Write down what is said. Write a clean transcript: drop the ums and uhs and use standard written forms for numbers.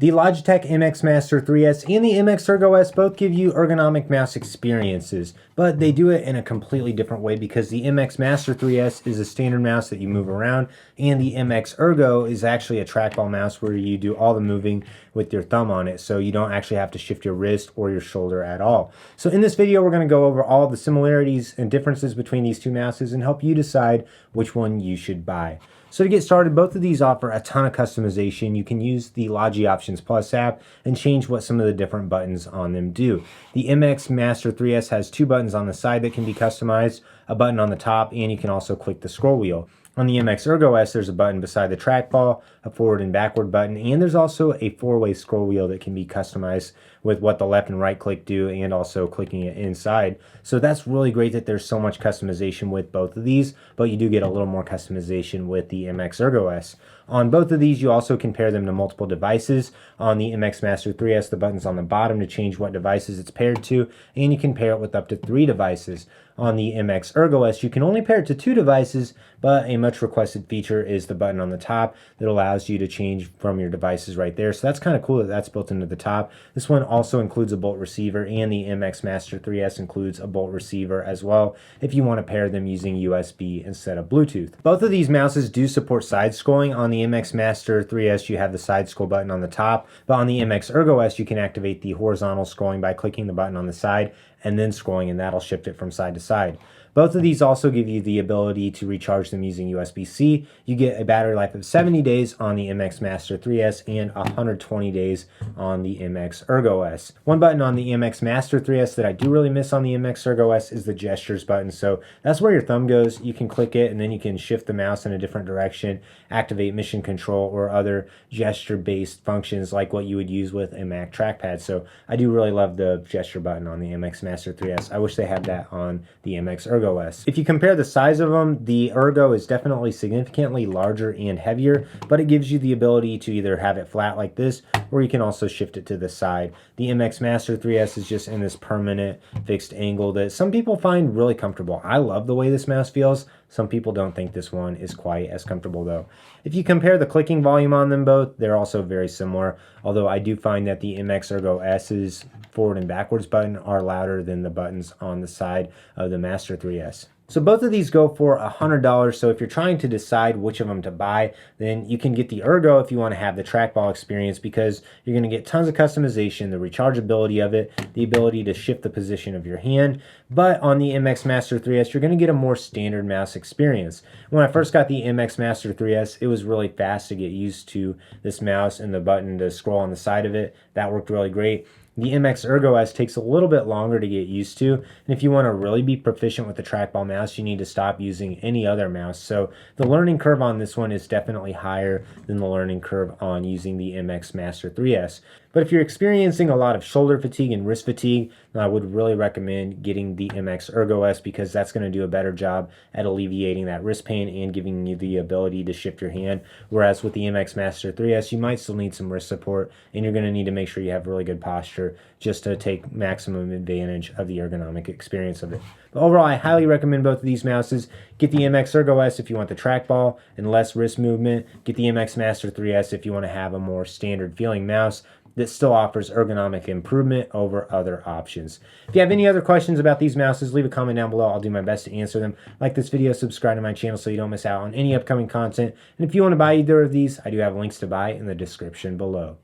The Logitech MX Master 3S and the MX Ergo S both give you ergonomic mouse experiences, but they do it in a completely different way because the MX Master 3S is a standard mouse that you move around, and the MX Ergo is actually a trackball mouse where you do all the moving with your thumb on it, so you don't actually have to shift your wrist or your shoulder at all. So in this video, we're going to go over all the similarities and differences between these two mouses and help you decide which one you should buy. So to get started, both of these offer a ton of customization. You can use the Logi Options Plus app and change what some of the different buttons on them do. The MX Master 3S has two buttons on the side that can be customized, a button on the top, and you can also click the scroll wheel. On the MX Ergo S, there's a button beside the trackball, a forward and backward button, and there's also a four-way scroll wheel that can be customized with what the left and right click do, and also clicking it inside. So that's really great that there's so much customization with both of these, but you do get a little more customization with the MX Ergo S. On both of these, you also can pair them to multiple devices. On the MX Master 3S, the button's on the bottom to change what devices it's paired to, and you can pair it with up to 3 devices. On the MX Ergo S, you can only pair it to 2 devices, but a much requested feature is the button on the top that allows you to change from your devices right there. So that's kind of cool that that's built into the top. This one also includes a bolt receiver, and the MX Master 3S includes a bolt receiver as well if you want to pair them using USB instead of Bluetooth. Both of these mouses do support side scrolling. On the MX Master 3S, you have the side scroll button on the top, but on the MX Ergo S, you can activate the horizontal scrolling by clicking the button on the side and then scrolling, and that'll shift it from side to side. Both of these also give you the ability to recharge them using USB-C. You get a battery life of 70 days on the MX Master 3S and 120 days on the MX Ergo S. One button on the MX Master 3S that I do really miss on the MX Ergo S is the gestures button. So that's where your thumb goes. You can click it and then you can shift the mouse in a different direction, activate mission control or other gesture-based functions like what you would use with a Mac trackpad. So I do really love the gesture button on the MX Master 3S. I wish they had that on the MX Ergo S. If you compare the size of them, the Ergo is definitely significantly larger and heavier, but it gives you the ability to either have it flat like this, or you can also shift it to the side. The MX Master 3S is just in this permanent fixed angle that some people find really comfortable. I love the way this mouse feels. Some people don't think this one is quite as comfortable though. If you compare the clicking volume on them both, they're also very similar, although I do find that the MX Ergo S's forward and backwards button are louder than the buttons on the side of the Master 3S. So both of these go for $100, so if you're trying to decide which of them to buy, then you can get the Ergo if you want to have the trackball experience because you're going to get tons of customization, the rechargeability of it, the ability to shift the position of your hand, but on the MX Master 3S, you're going to get a more standard mouse experience. When I first got the MX Master 3S, it was really fast to get used to this mouse and the button to scroll on the side of it. That worked really great. The MX Ergo S takes a little bit longer to get used to, and if you want to really be proficient with the trackball mouse, you need to stop using any other mouse. So the learning curve on this one is definitely higher than the learning curve on using the MX Master 3S. But if you're experiencing a lot of shoulder fatigue and wrist fatigue, then I would really recommend getting the MX Ergo S because that's going to do a better job at alleviating that wrist pain and giving you the ability to shift your hand. Whereas with the MX Master 3S, you might still need some wrist support, and you're going to need to make sure you have really good posture just to take maximum advantage of the ergonomic experience of it. But overall, I highly recommend both of these mouses. Get the MX Ergo S if you want the trackball and less wrist movement. Get the MX Master 3S if you want to have a more standard feeling mouse that still offers ergonomic improvement over other options. If you have any other questions about these mouses, leave a comment down below. I'll do my best to answer them. Like this video, subscribe to my channel so you don't miss out on any upcoming content. And if you want to buy either of these, I do have links to buy in the description below.